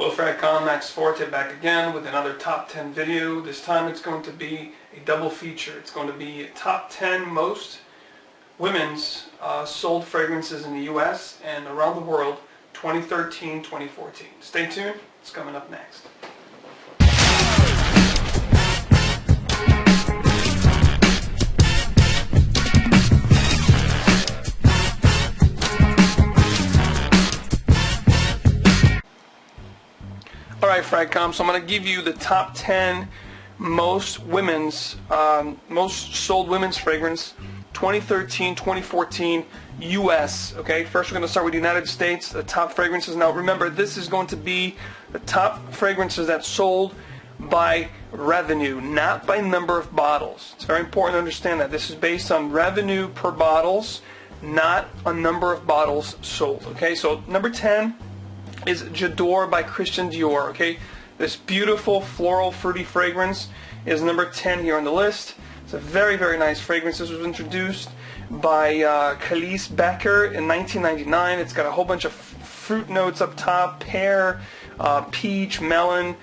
Hello Fragcom, Max Forte back again with another top 10 video. This time it's going to be a double feature. It's going to be top 10 most women's sold fragrances in the US and around the world 2013-2014. Stay tuned, it's coming up next. Alright Fragcom, so I'm going to give you the top 10 most sold women's fragrance 2013-2014 US. Okay, first we're going to start with the United States, the top fragrances. Now remember, this is going to be the top fragrances that sold by revenue, not by number of bottles. It's very important to understand that. This is based on revenue per bottles, not a number of bottles sold. Okay, so number 10 is J'adore by Christian Dior. Okay, this beautiful floral fruity fragrance is number 10 here on the list. It's a very, very nice fragrance. This was introduced by Khalees Becker in 1999. It's got a whole bunch of fruit notes up top: pear, peach, melon,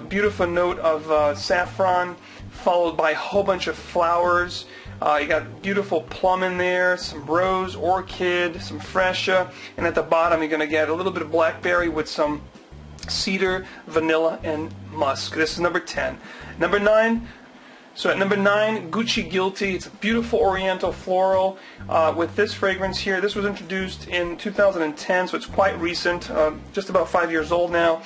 beautiful note of saffron, followed by a whole bunch of flowers. You got beautiful plum in there, some rose, orchid, some freesia, and at the bottom you're going to get a little bit of blackberry with some cedar, vanilla, and musk. This is number 10. Number 9. So at number 9, Gucci Guilty. It's a beautiful oriental floral with this fragrance here. This was introduced in 2010, so it's quite recent, just about 5 years old now.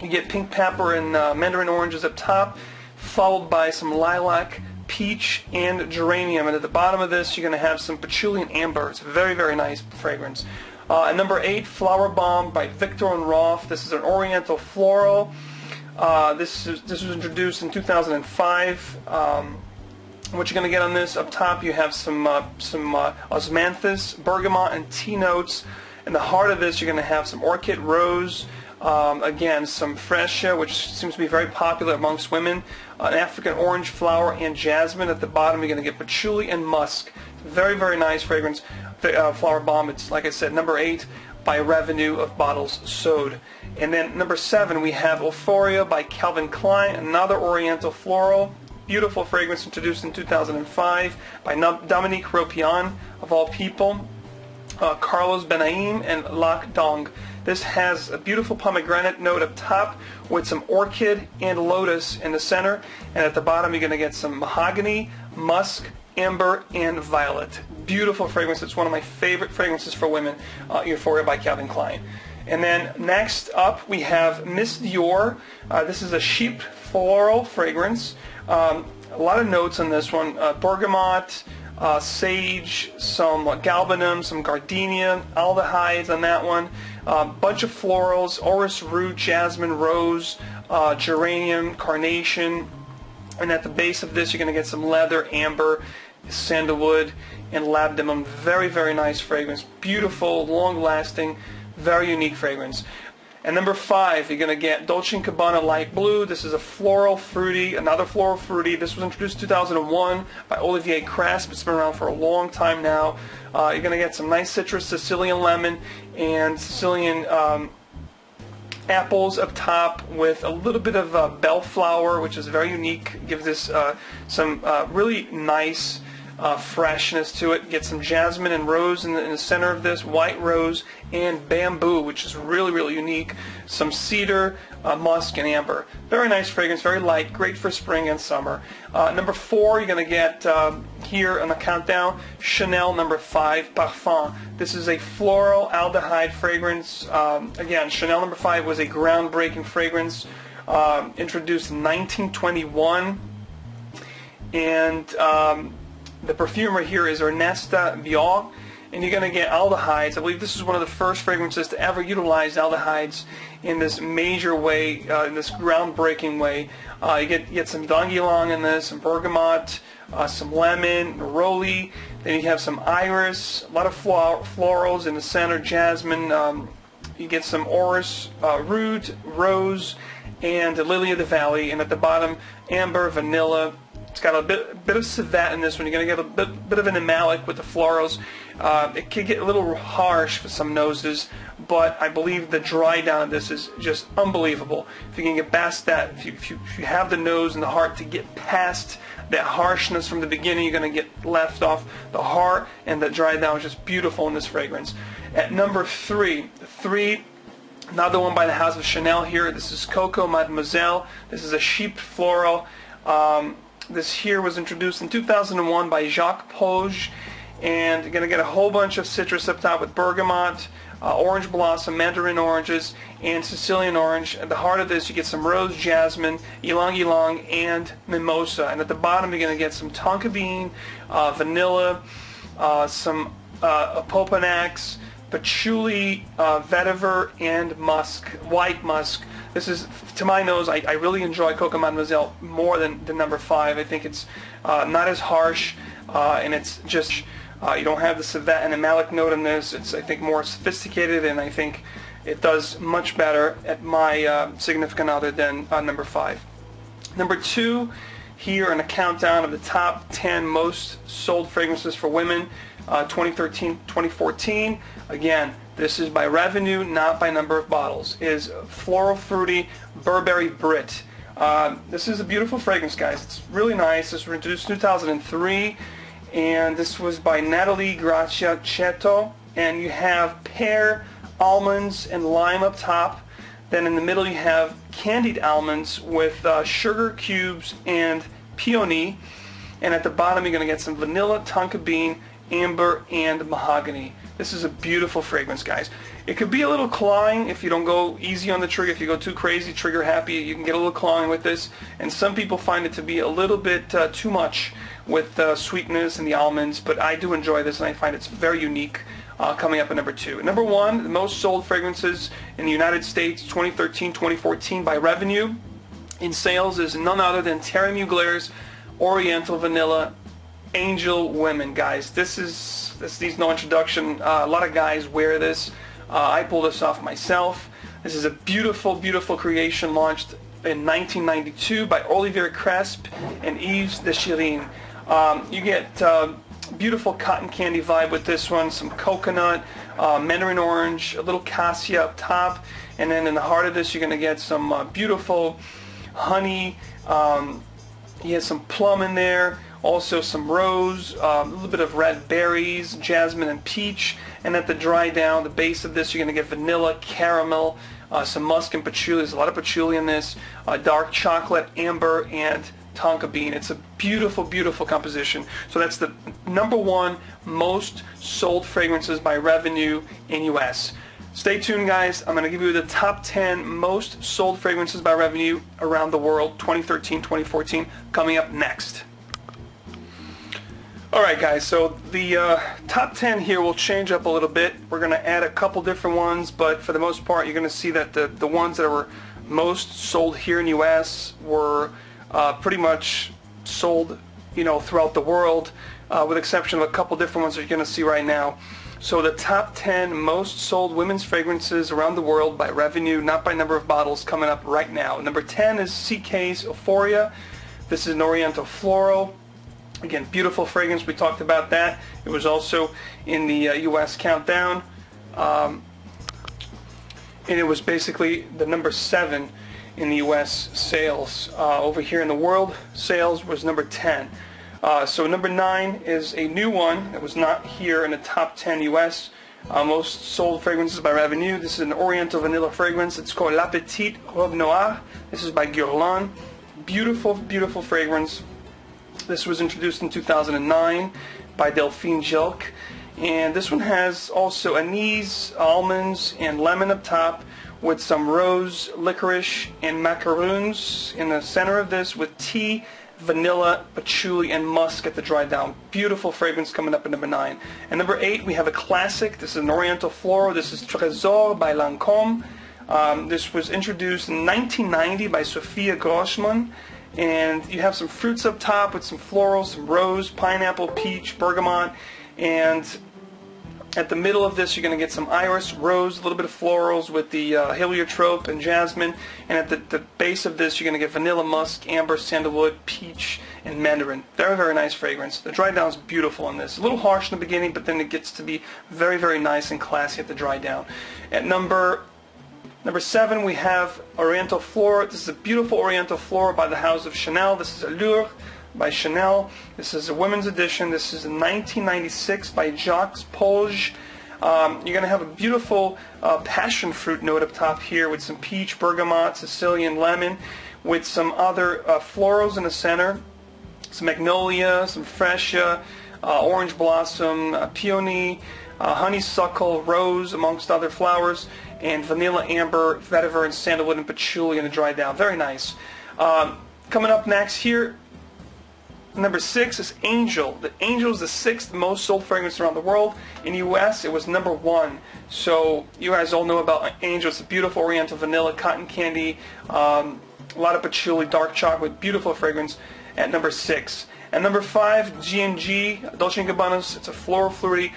You get pink pepper and mandarin oranges up top, followed by some lilac, peach, and geranium. And at the bottom of this, you're going to have some patchouli and amber. It's a very, very nice fragrance. At number 8, Flower Bomb by Viktor & Rolf. This is an oriental floral. This was introduced in 2005. What you're going to get on this, up top you have some osmanthus, bergamot, and tea notes. In the heart of this, you're going to have some orchid, rose, again some freesia, which seems to be very popular amongst women, an African orange flower, and jasmine. At the bottom you're going to get patchouli and musk. Very, very nice fragrance. Flower Bomb, it's like I said, number 8 by revenue of bottles sold. And then number 7 we have Euphoria by Calvin Klein, another oriental floral, beautiful fragrance introduced in 2005 by Dominique Ropion of all people, Carlos Benaim, and Lac Dong. This has a beautiful pomegranate note up top with some orchid and lotus in the center, and at the bottom you're going to get some mahogany, musk, amber, and violet. Beautiful fragrance. It's one of my favorite fragrances for women, Euphoria by Calvin Klein. And then next up we have Miss Dior. This is a sheep floral fragrance. A lot of notes on this one: bergamot, sage, some galbanum, some gardenia, aldehydes on that one. Bunch of florals: orris root, jasmine, rose, geranium, carnation. And at the base of this you're going to get some leather, amber, sandalwood, and labdanum. Very, very nice fragrance. Beautiful, long-lasting, very unique fragrance. And number 5, you're going to get Dolce & Gabbana Light Blue. This is a floral fruity, another floral fruity. This was introduced in 2001 by Olivier Cresp. It's been around for a long time now. You're going to get some nice citrus, Sicilian lemon, and Sicilian apples up top with a little bit of bellflower, which is very unique. Gives this some really nice freshness to it. Get some jasmine and rose in the center of this, white rose, and bamboo, which is really, really unique. Some cedar, musk, and amber. Very nice fragrance, very light, great for spring and summer. Number 4, you're going to get here on the countdown, Chanel number 5, Parfum. This is a floral aldehyde fragrance. Again, Chanel number 5 was a groundbreaking fragrance, introduced in 1921, and the perfumer here is Ernesta Biol, and you're going to get aldehydes. I believe this is one of the first fragrances to ever utilize aldehydes in this major way, in this groundbreaking way. You get some ylang ylang in this, some bergamot, some lemon, neroli. Then you have some iris, a lot of florals in the center, jasmine. You get some orris root, rose, and lily of the valley. And at the bottom, amber, vanilla. It's got a bit of civet in this one. You're going to get a bit of an enamelic with the florals. It can get a little harsh for some noses, but I believe the dry down of this is just unbelievable. If you can get past that, if you have the nose and the heart to get past that harshness from the beginning, you're going to get left off the heart, and the dry down is just beautiful in this fragrance. At number 3, another one by the House of Chanel here. This is Coco Mademoiselle. This is a sheep floral. This here was introduced in 2001 by Jacques Poge, and you're going to get a whole bunch of citrus up top with bergamot, orange blossom, mandarin oranges, and Sicilian orange. At the heart of this, you get some rose, jasmine, ylang ylang, and mimosa. And at the bottom, you're going to get some tonka bean, vanilla, some opopanax, patchouli, vetiver, and musk, white musk. This is, to my nose, I really enjoy Coco Mademoiselle more than the number 5. I think it's not as harsh, and it's just, you don't have the civet and the malic note in this. It's, I think, more sophisticated, and I think it does much better at my significant other than number 5. Number 2 here in a countdown of the top 10 most sold fragrances for women, 2013-2014. Again, this is by revenue, not by number of bottles, is Floral Fruity Burberry Brit. This is a beautiful fragrance, guys. It's really nice. This was introduced in 2003, and this was by Natalie Gracchiato, and you have pear, almonds, and lime up top. Then in the middle you have candied almonds with sugar cubes and peony, and at the bottom you're going to get some vanilla, tonka bean, amber, and mahogany. This is a beautiful fragrance, guys. It could be a little clawing if you don't go easy on the trigger. If you go too crazy, trigger happy, you can get a little clawing with this. And some people find it to be a little bit too much with sweetness and the almonds, but I do enjoy this, and I find it's very unique. Coming up at number 2. At number 1, the most sold fragrances in the United States, 2013-2014 by revenue in sales is none other than Thierry Mugler's Oriental Vanilla Angel Women, guys. This needs no introduction. A lot of guys wear this. I pulled this off myself. This is a beautiful, beautiful creation launched in 1992 by Olivier Cresp and Yves de Chirine. You get beautiful cotton candy vibe with this one, some coconut, mandarin orange, a little cassia up top, and then in the heart of this you're going to get some beautiful honey. You have some plum in there, also some rose, a little bit of red berries, jasmine, and peach. And at the dry down, the base of this, you're going to get vanilla, caramel, some musk and patchouli. There's a lot of patchouli in this, dark chocolate, amber, and tonka bean. It's a beautiful, beautiful composition. So that's the number 1 most sold fragrances by revenue in US. Stay tuned, guys. I'm going to give you the top 10 most sold fragrances by revenue around the world, 2013-2014, coming up next. Alright, guys, so the top 10 here will change up a little bit. We're going to add a couple different ones, but for the most part you're going to see that the ones that were most sold here in US were pretty much sold, throughout the world, with exception of a couple different ones that you're going to see right now. So the top 10 most sold women's fragrances around the world by revenue, not by number of bottles, coming up right now. Number 10 is CK's Euphoria. This is an Oriental Floral. Again, beautiful fragrance. We talked about that. It was also in the US countdown. And it was basically the number 7 in the US sales. Over here in the world, sales was number 10. So number 9 is a new one that was not here in the top 10 US most sold fragrances by revenue. This is an Oriental Vanilla fragrance. It's called La Petite Robe Noire. This is by Guerlain. Beautiful, beautiful fragrance. This was introduced in 2009 by Delphine Gilk. And this one has also anise, almonds, and lemon up top, with some rose, licorice, and macaroons in the center of this, with tea, vanilla, patchouli, and musk at the dry down. Beautiful fragrance coming up at number 9. And number 8, we have a classic. This is an Oriental Floral. This is Trésor by Lancôme. This was introduced in 1990 by Sophia Grossman. And you have some fruits up top with some florals, some rose, pineapple, peach, bergamot, and At the middle of this, you're going to get some iris, rose, a little bit of florals with the heliotrope and jasmine. And at the base of this, you're going to get vanilla, musk, amber, sandalwood, peach, and mandarin. Very, very nice fragrance. The dry down is beautiful on this. A little harsh in the beginning, but then it gets to be very, very nice and classy at the dry down. At number 7, we have Oriental Flora. This is a beautiful Oriental Flora by the house of Chanel. This is Allure by Chanel. This is a women's edition. This is a 1996 by Jacques Polge. You're going to have a beautiful passion fruit note up top here with some peach, bergamot, Sicilian lemon, with some other florals in the center, some magnolia, some freesia, orange blossom, peony, honeysuckle, rose, amongst other flowers, and vanilla, amber, vetiver, and sandalwood and patchouli in the dry down. Very nice. Coming up next here, number 6 is Angel. The Angel is the 6th most sold fragrance around the world. In the U.S., it was number 1. So you guys all know about Angel. It's a beautiful Oriental vanilla, cotton candy, a lot of patchouli, dark chocolate, beautiful fragrance at number 6. At number 5, G&G, Dolce & Gabbana's. It's a floral flirty.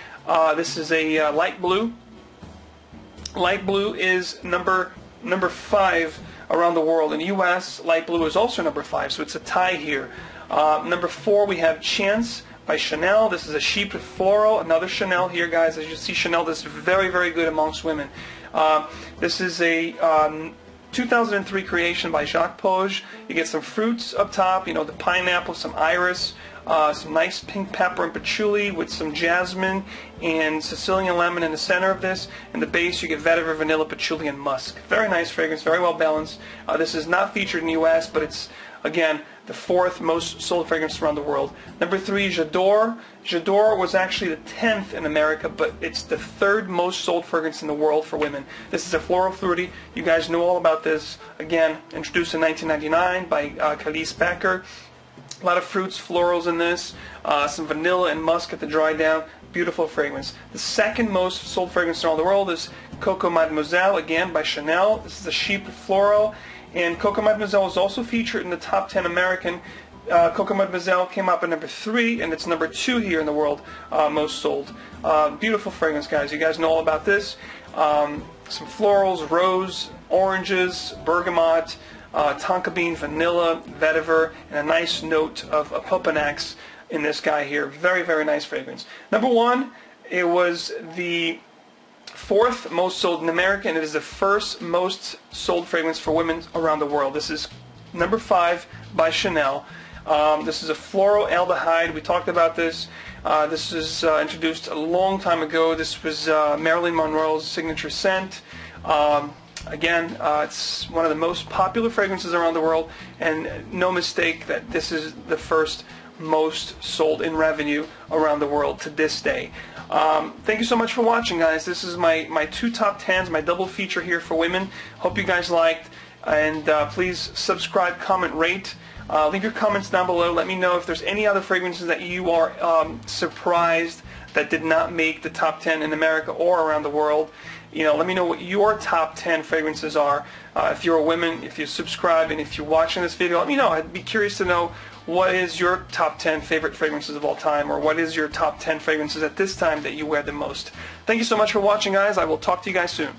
This is a light blue. Light blue is number 5 around the world. In the U.S., light blue is also number 5, so it's a tie here. Number 4, we have Chance by Chanel. This is a sheep floral, another Chanel here, guys. As you see, Chanel is very, very good amongst women. This is a 2003 creation by Jacques Polge. You get some fruits up top, the pineapple, some iris, some nice pink pepper and patchouli with some jasmine and Sicilian lemon in the center of this. In the base, you get vetiver, vanilla, patchouli, and musk. Very nice fragrance, very well balanced. This is not featured in the U.S., but it's, again, the 4th most sold fragrance around the world. Number 3, J'adore. J'adore was actually the 10th in America, but it's the 3rd most sold fragrance in the world for women. This is a floral fruity. You guys know all about this. Again, introduced in 1999 by Khalees Becker. A lot of fruits, florals in this. Some vanilla and musk at the dry down. Beautiful fragrance. The 2nd most sold fragrance around the world is Coco Mademoiselle, again by Chanel. This is a sheep floral. And Coco Mademoiselle is also featured in the top 10 American. Coco Mademoiselle came up at number 3, and it's number 2 here in the world, most sold. Beautiful fragrance, guys. You guys know all about this. Some florals, rose, oranges, bergamot, tonka bean, vanilla, vetiver, and a nice note of Popanax in this guy here. Very, very nice fragrance. Number 1, it was the 4th most sold in America, and it is the 1st most sold fragrance for women around the world. This is number 5 by Chanel. This is a floral aldehyde. We talked about this. This was introduced a long time ago. This was Marilyn Monroe's signature scent. Again, it's one of the most popular fragrances around the world, and no mistake that this is the 1st most sold in revenue around the world to this day. Thank you so much for watching, guys. This is my 2 top 10s, my double feature here for women. Hope you guys liked, and please subscribe, comment, rate. Leave your comments down below. Let me know if there's any other fragrances that you are surprised that did not make the top 10 in America or around the world. Let me know what your top 10 fragrances are. If you're a woman, if you subscribe, and if you're watching this video, let me know. I'd be curious to know what is your top 10 favorite fragrances of all time, or what is your top 10 fragrances at this time that you wear the most. Thank you so much for watching, guys. I will talk to you guys soon.